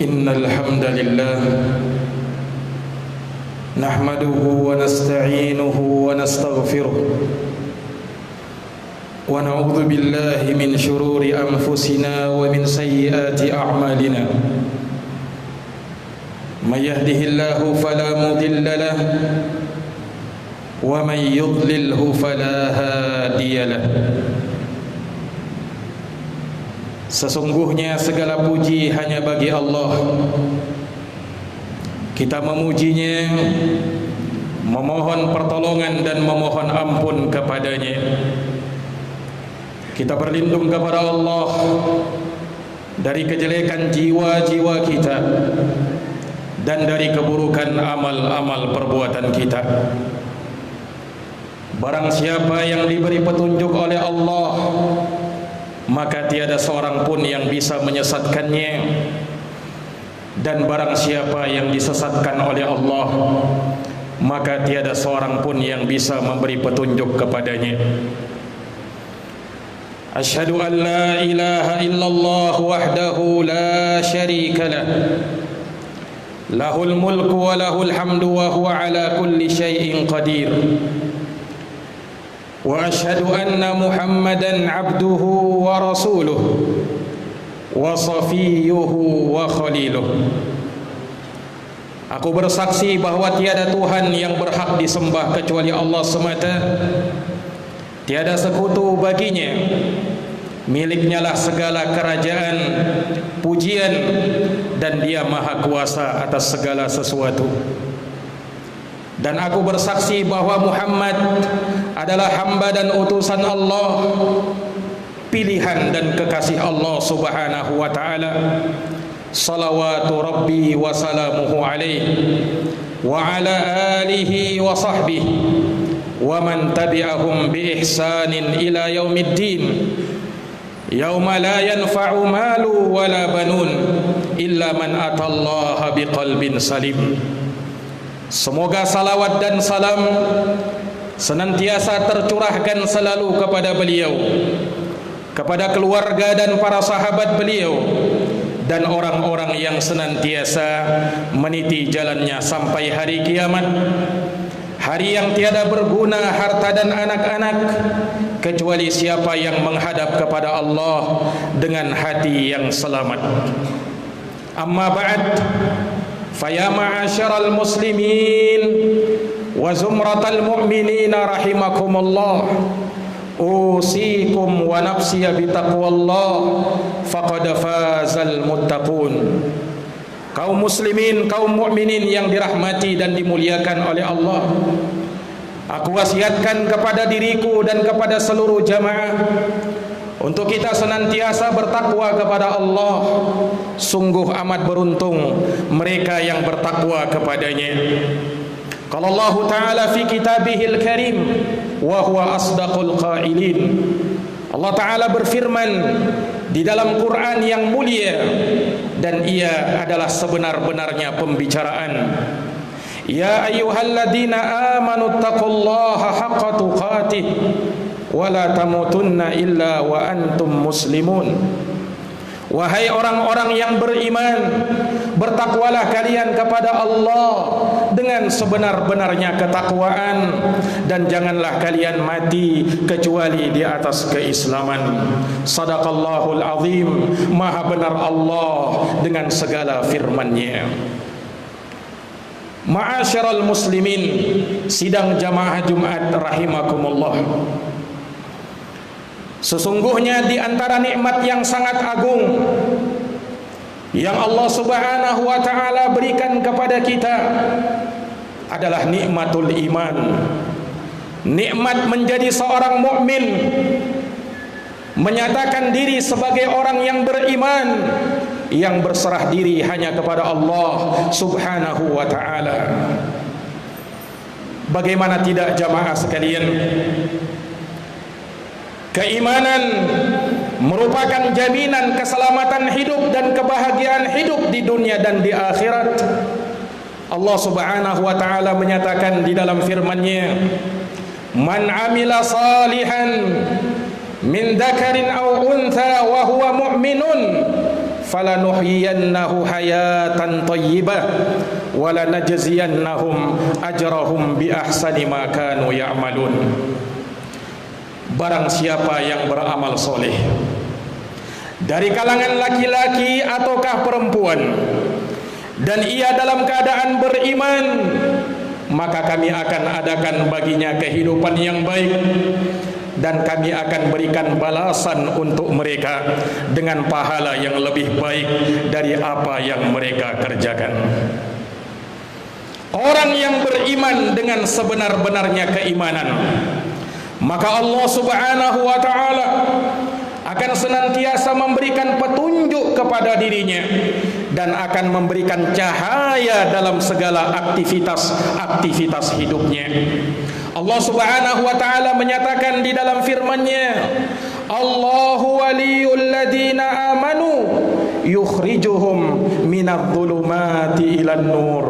إن الحمد لله نحمده ونستعينه ونستغفره ونعوذ بالله من شرور أنفسنا ومن سيئات أعمالنا من يهده الله فلا مضل له ومن يضلله فلا هادي له. Sesungguhnya segala puji hanya bagi Allah. Kita memujinya, memohon pertolongan dan memohon ampun kepadanya. Kita berlindung kepada Allah dari kejelekan jiwa-jiwa kita dan dari keburukan amal-amal perbuatan kita. Barang siapa yang diberi petunjuk oleh Allah, maka tiada seorang pun yang bisa menyesatkannya. Dan barang siapa yang disesatkan oleh Allah, maka tiada seorang pun yang bisa memberi petunjuk kepadanya. Asyhadu an la ilaha illallah wahdahu la syarika lah, lahul mulku wa lahul hamdu wa huwa ala kulli syai'in qadir. Wa asyhadu anna Muhammadan abduhu wa rasuluh wa safiyuhu wa khaliluh. Aku bersaksi bahwa tiada Tuhan yang berhak disembah kecuali Allah semata. Tiada sekutu baginya. Miliknya lah segala kerajaan, pujian, dan Dia maha kuasa atas segala sesuatu. Dan aku bersaksi bahwa Muhammad adalah hamba dan utusan Allah, pilihan dan kekasih Allah subhanahu wa ta'ala. Salawatu Rabbi wa salamuhu alaihi wa ala alihi wa sahbihi wa man tabi'ahum bi ihsanin ila yaumiddin, yauma la yanfa'u malu wa la banun illa man atallaha biqalbin salim. Semoga salawat dan salam senantiasa tercurahkan selalu kepada beliau, kepada keluarga dan para sahabat beliau, dan orang-orang yang senantiasa meniti jalannya sampai hari kiamat, hari yang tiada berguna harta dan anak-anak kecuali siapa yang menghadap kepada Allah dengan hati yang selamat. Amma ba'd, faya ma'asyaral muslimin wa zumratal mu'minina rahimakumullah, usikum wa nafsiya bitaqwallah faqad fazal muttaqun. Kaum muslimin, kaum mukminin yang dirahmati dan dimuliakan oleh Allah, aku wasiatkan kepada diriku dan kepada seluruh jamaah untuk kita senantiasa bertakwa kepada Allah. Sungguh amat beruntung mereka yang bertakwa kepadanya. Qala Allah Ta'ala fi kitabihil karim wa huwa asdaqul qailin. Allah Ta'ala berfirman di dalam Quran yang mulia, dan ia adalah sebenar-benarnya pembicaraan. Ya ayyuhalladzina amanu taqullaha haqqa tuqatih wa la tamutunna illa wa antum muslimun. Wahai orang-orang yang beriman, bertakwalah kalian kepada Allah dengan sebenar-benarnya ketakwaan, dan janganlah kalian mati kecuali di atas keislaman. Sadaqallahul azim. Maha benar Allah dengan segala firman-Nya. Ma'asyiral muslimin, sidang jamaah Jumat rahimakumullah. Sesungguhnya di antara nikmat yang sangat agung yang Allah subhanahu wa ta'ala berikan kepada kita adalah nikmatul iman. Nikmat menjadi seorang mukmin, menyatakan diri sebagai orang yang beriman, yang berserah diri hanya kepada Allah subhanahu wa ta'ala. Bagaimana tidak jamaah sekalian, keimanan merupakan jaminan keselamatan hidup dan kebahagiaan hidup di dunia dan di akhirat. Allah subhanahu wa ta'ala menyatakan di dalam firman-Nya, man amila salihan min dzakarin aw untha wa huwa mu'minun falanuhyiyannahu hayatan thayyibah wa lanajziyannahum ajrahum bi ahsani ma kanu ya'malun. Barang siapa yang beramal soleh dari kalangan laki-laki ataukah perempuan dan ia dalam keadaan beriman, maka kami akan adakan baginya kehidupan yang baik dan kami akan berikan balasan untuk mereka dengan pahala yang lebih baik dari apa yang mereka kerjakan. Orang yang beriman dengan sebenar-benarnya keimanan, maka Allah Subhanahu wa ta'ala akan senantiasa memberikan petunjuk kepada dirinya dan akan memberikan cahaya dalam segala aktivitas hidupnya. Allah Subhanahu wa ta'ala menyatakan di dalam firman-Nya, Allahu waliyul ladzina amanu yukhrijuhum minadh-dhulumati ilan nur.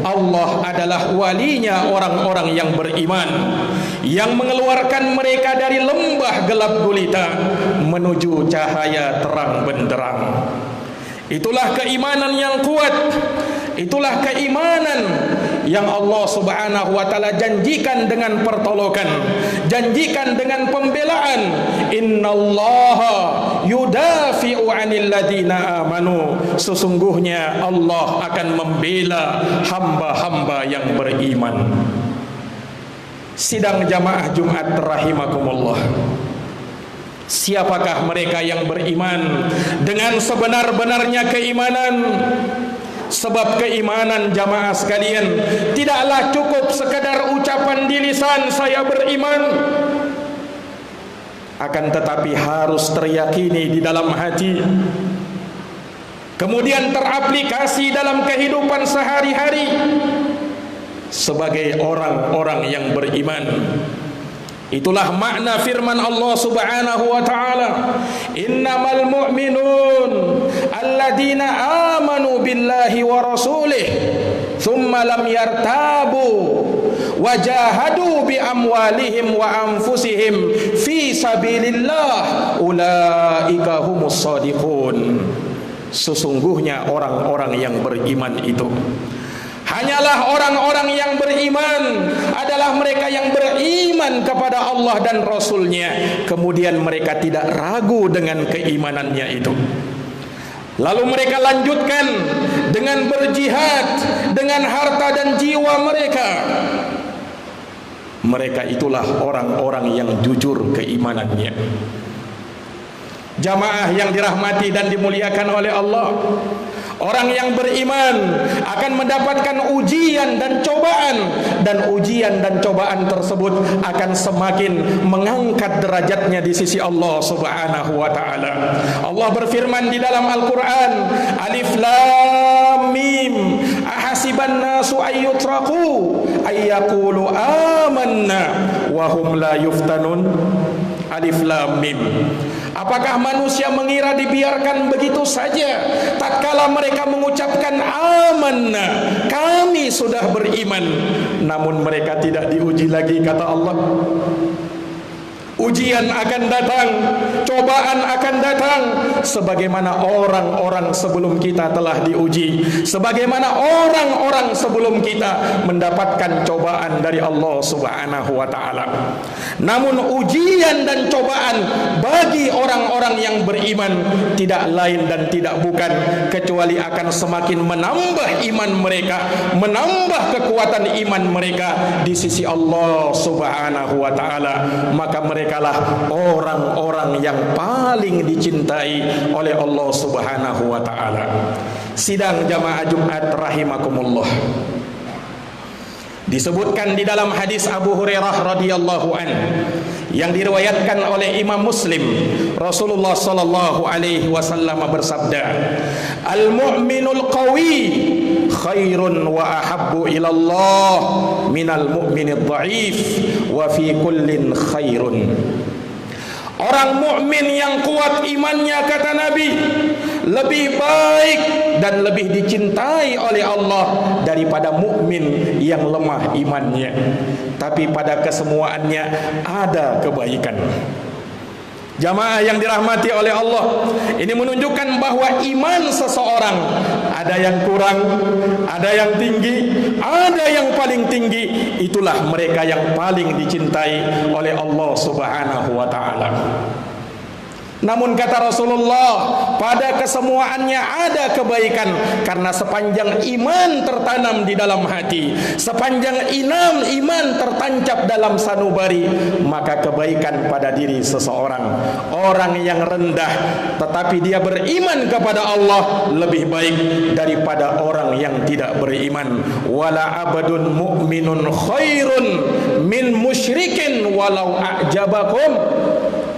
Allah adalah walinya orang-orang yang beriman, yang mengeluarkan mereka dari lembah gelap gulita menuju cahaya terang benderang. Itulah keimanan yang kuat. Itulah keimanan yang Allah Subhanahu wa ta'ala janjikan dengan pertolongan, janjikan dengan pembelaan. Innallaha yudafi'u 'anil ladzina amanu. Sesungguhnya Allah akan membela hamba-hamba yang beriman. Sidang jamaah Jumat rahimakumullah. Siapakah mereka yang beriman dengan sebenar-benarnya keimanan? Sebab keimanan jamaah sekalian tidaklah cukup sekadar ucapan di lisan saya beriman, akan tetapi harus teryakini di dalam hati, kemudian teraplikasi dalam kehidupan sehari-hari sebagai orang-orang yang beriman. Itulah makna firman Allah Subhanahu wa ta'ala, innamal mu'minun alladzina amanu billahi wa rasulih thumma lam yartabu wajahadu bi amwalihim wa anfusihim fi sabilillah ulaika humus shadiqun. Sesungguhnya orang-orang yang beriman itu hanyalah orang-orang yang beriman adalah mereka yang beriman kepada Allah dan Rasul-Nya, kemudian mereka tidak ragu dengan keimanannya itu. Lalu mereka lanjutkan dengan berjihad dengan harta dan jiwa mereka. Mereka itulah orang-orang yang jujur keimanannya. Jamaah yang dirahmati dan dimuliakan oleh Allah, orang yang beriman akan mendapatkan ujian dan cobaan, dan ujian dan cobaan tersebut akan semakin mengangkat derajatnya di sisi Allah Subhanahu wa ta'ala. Allah berfirman di dalam Al-Quran, Alif Lam Mim, ahasiban nasu ayyutraku ayyakulu amanna wahum la yuftanun. Alif Lam Mim. Apakah manusia mengira dibiarkan begitu saja tatkala mereka mengucapkan amanna, kami sudah beriman, namun mereka tidak diuji lagi, kata Allah. Ujian akan datang, cobaan akan datang, sebagaimana orang-orang sebelum kita telah diuji, sebagaimana orang-orang sebelum kita mendapatkan cobaan dari Allah Subhanahu wa ta'ala. Namun ujian dan cobaan bagi orang-orang yang beriman tidak lain dan tidak bukan kecuali akan semakin menambah iman mereka, menambah kekuatan iman mereka di sisi Allah Subhanahu wa ta'ala. Maka mereka lah orang-orang yang paling dicintai oleh Allah Subhanahu wa ta'ala. Sidang jamaah Jumat rahimakumullah, disebutkan di dalam hadis Abu Hurairah radhiyallahu an yang diriwayatkan oleh Imam Muslim, Rasulullah sallallahu alaihi wasallam bersabda, al-mu'minul qawi khairun wa ahabbu ila Allah minal mu'minid dha'if wa fi kullin khairun. Orang mukmin yang kuat imannya, kata Nabi, lebih baik dan lebih dicintai oleh Allah daripada mukmin yang lemah imannya, tapi pada kesemuaannya ada kebaikan. Jamaah yang dirahmati oleh Allah, ini menunjukkan bahwa iman seseorang ada yang kurang, ada yang tinggi, ada yang paling tinggi. Itulah mereka yang paling dicintai oleh Allah Subhanahu wa ta'ala. Namun kata Rasulullah, pada kesemuaannya ada kebaikan, karena sepanjang iman tertanam di dalam hati, sepanjang iman tertancap dalam sanubari, maka kebaikan pada diri seseorang. Orang yang rendah tetapi dia beriman kepada Allah lebih baik daripada orang yang tidak beriman. Wala abadun mu'minun khairun min musyrikin walau a'jabakum.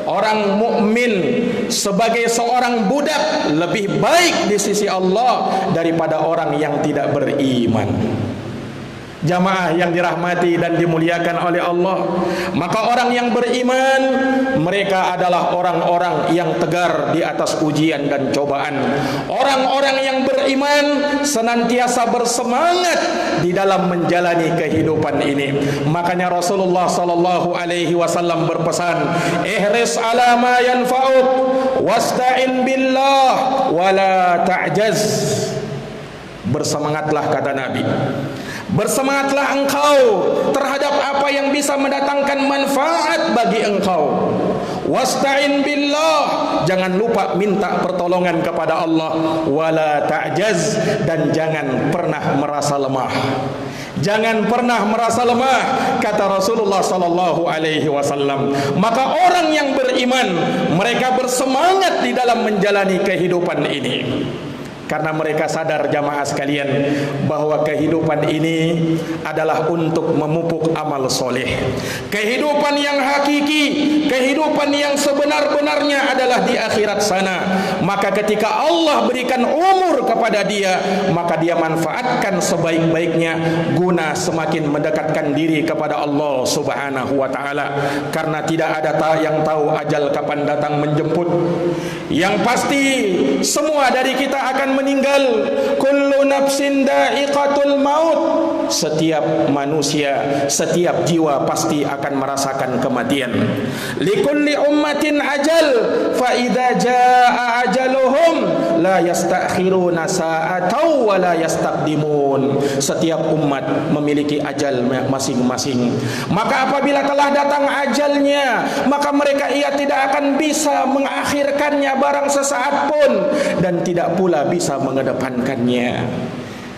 Orang mukmin sebagai seorang budak lebih baik di sisi Allah daripada orang yang tidak beriman. Jamaah yang dirahmati dan dimuliakan oleh Allah, maka orang yang beriman, mereka adalah orang-orang yang tegar di atas ujian dan cobaan. Orang-orang yang beriman senantiasa bersemangat di dalam menjalani kehidupan ini. Makanya Rasulullah sallallahu alaihi wasallam berpesan, ihris ala ma yanfa'uk wasta'in billah wala ta'jaz. Bersemangatlah, kata Nabi, bersemangatlah engkau terhadap apa yang bisa mendatangkan manfaat bagi engkau. Wasta'in billah, jangan lupa minta pertolongan kepada Allah. Wala ta'jaz, dan jangan pernah merasa lemah. Jangan pernah merasa lemah, kata Rasulullah sallallahu alaihi wasallam. Maka orang yang beriman, mereka bersemangat di dalam menjalani kehidupan ini. Karena mereka sadar, jamaah sekalian, bahwa kehidupan ini adalah untuk memupuk amal soleh. Kehidupan yang hakiki, kehidupan yang sebenar-benarnya adalah di akhirat sana. Maka ketika Allah berikan umur kepada dia, maka dia manfaatkan sebaik-baiknya guna semakin mendekatkan diri kepada Allah Subhanahu wa ta'ala. Karena tidak ada yang tahu ajal kapan datang menjemput. Yang pasti semua dari kita akan meninggal. Kullu nafsin da'iqatul maut. Setiap manusia, setiap jiwa pasti akan merasakan kematian. Likulli ummatin ajal, fa idza jaa ajaluhum la yastakhiruna sa'atan wa la yastaqdimun. Setiap umat memiliki ajal masing-masing. Maka apabila telah datang ajalnya, maka mereka tidak akan bisa mengakhirkannya barang sesaat pun, dan tidak pula bisa mengedepankannya.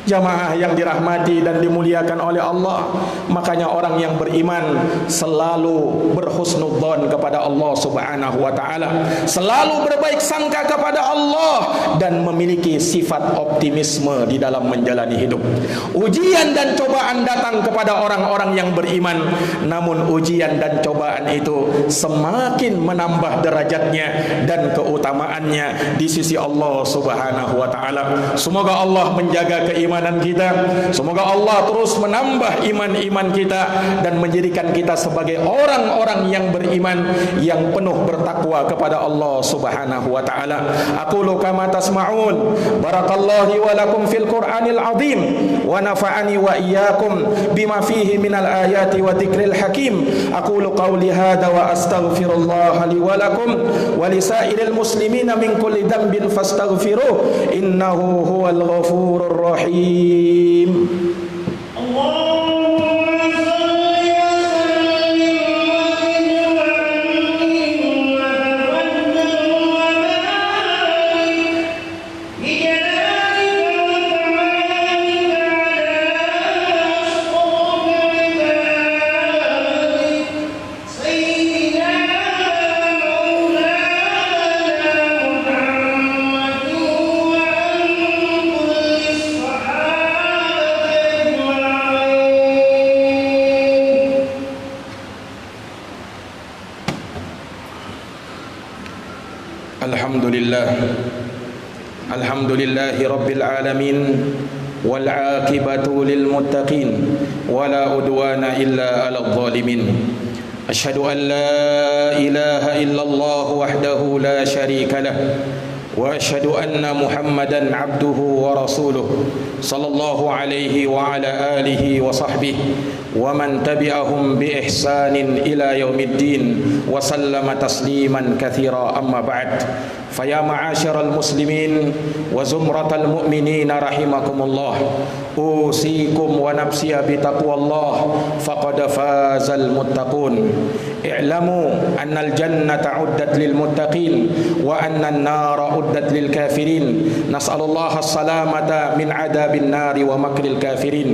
Jamaah yang dirahmati dan dimuliakan oleh Allah, makanya orang yang beriman selalu berhusnudzon kepada Allah Subhanahu wa ta'ala, selalu berbaik sangka kepada Allah, dan memiliki sifat optimisme di dalam menjalani hidup. Ujian dan cobaan datang kepada orang-orang yang beriman, namun ujian dan cobaan itu semakin menambah derajatnya dan keutamaannya di sisi Allah Subhanahu wa ta'ala. Semoga Allah menjaga keimanan kita. Semoga Allah terus menambah iman-iman kita dan menjadikan kita sebagai orang-orang yang beriman, yang penuh bertakwa kepada Allah Subhanahu wa ta'ala. Aqulu kama tasma'un. Barakallahu wa lakum fil Qur'anil azim wa nafa'ani wa iyyakum bima fihi minal ayati wa dzikril hakim. Aqulu qawli hadza wa astaghfirullah li wa lakum wa lisairil muslimina min kulli dhanbin fastaghfiruh innahu huwal ghafurur rahim. Alhamdulillahi rabbil alamin wal aqibatu lil muttaqin wala udwana illa 'alal zalimin. Asyhadu an la ilaha illallah wahdahu la syarika lah وأشهد أن محمدا عبده ورسوله صلى الله عليه وعلى آله وصحبه ومن تبعهم بإحسان إلى يوم الدين وسلم تسليما كثيرا. أما بعد، فيا معاشر المسلمين وزمرة المؤمنين رحمكم الله، أوصيكم ونفسي بتقوى الله فقد فاز المتقون. اعلموا أن الجنة عدت للمتقين وأن النار عدت للكافرين. نسأل الله السلامة من عذاب النار ومكر الكافرين.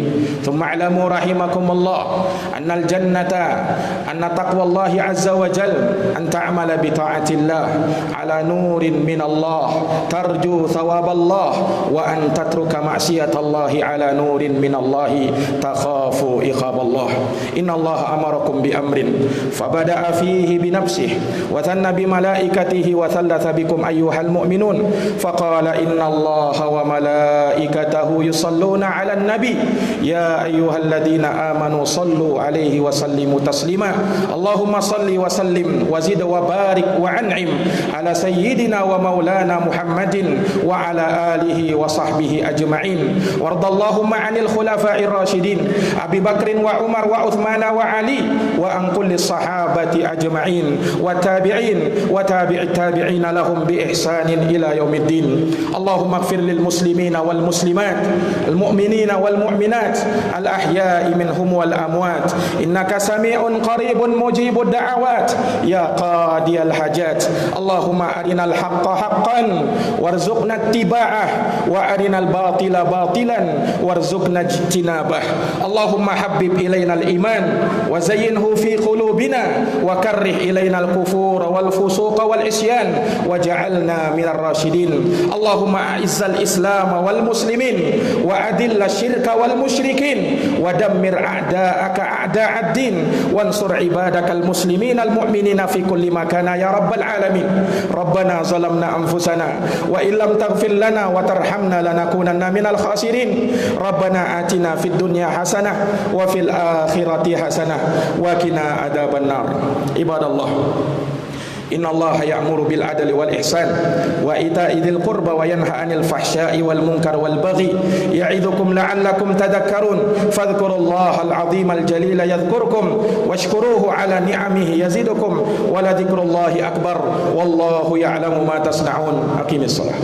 ثم اعلموا رحمكم الله أن الجنة أن تقوى الله عز وجل أن تعمل بطاعة الله على نور من الله ترجو ثواب الله، وأن تترك معصية الله على نور من الله تخاف عقاب الله. إن الله أمركم بأمر فبدأ فيه بنفسه وثنى بملائكته وثلث بكم أيها المؤمنون فقال إن الله وملائكته يصلون على النبي يا أيها الذين آمنوا صلوا عليه وسلموا تسليما. اللهم صل وسلم وزد وبارك وأنعم على سيدنا ومولانا محمد وعلى آله وصحبه أجمعين. وارض اللهم عن الخلفاء الراشدين أبي بكر وعمر وعثمان وعلي وعن كل الصحابة أجمعين والتابعين وتابع التابعين لهم بإحسان إلى يوم الدين. اللهم اغفر للمسلمين والمسلمات المؤمنين والمؤمنات الأحياء منهم والأموات إنك سميع قريب مجيب الدعوات يا قاضي الحاجات. اللهم أرنا الحق حقا وارزقنا اتباعه وأرنا الباطل باطلا وارزقنا اجتنابه. اللهم حبب إلينا الإيمان وزينه في قلوبنا وكره إلينا الكفور والفسوق والعصيان وجعلنا من الراشدين. اللهم أعز الإسلام والمسلمين وأذل الشرك والمشركين ودمر أعداءك أعداء الدين وانصر عبادك المسلمين المؤمنين في كل مكان يا رب العالمين. ربنا ظلمنا أنفسنا وإن لم تغفر لنا وترحمنا لنكونن من الخاسرين. ربنا آتنا في الدنيا حسنة وفي الآخرة حسنة وقنا عذاب النار. عباد الله، إن الله يأمر بالعدل والإحسان وإيتاء ذي القربى وينهى عن الفحشاء والمنكر والبغي يعظكم لعلكم تذكرون. فاذكروا الله العظيم الجليل يذكركم واشكروه على نعمه يزدكم ولذكر الله أكبر والله يعلم ما تصنعون. أقيم الصلاة.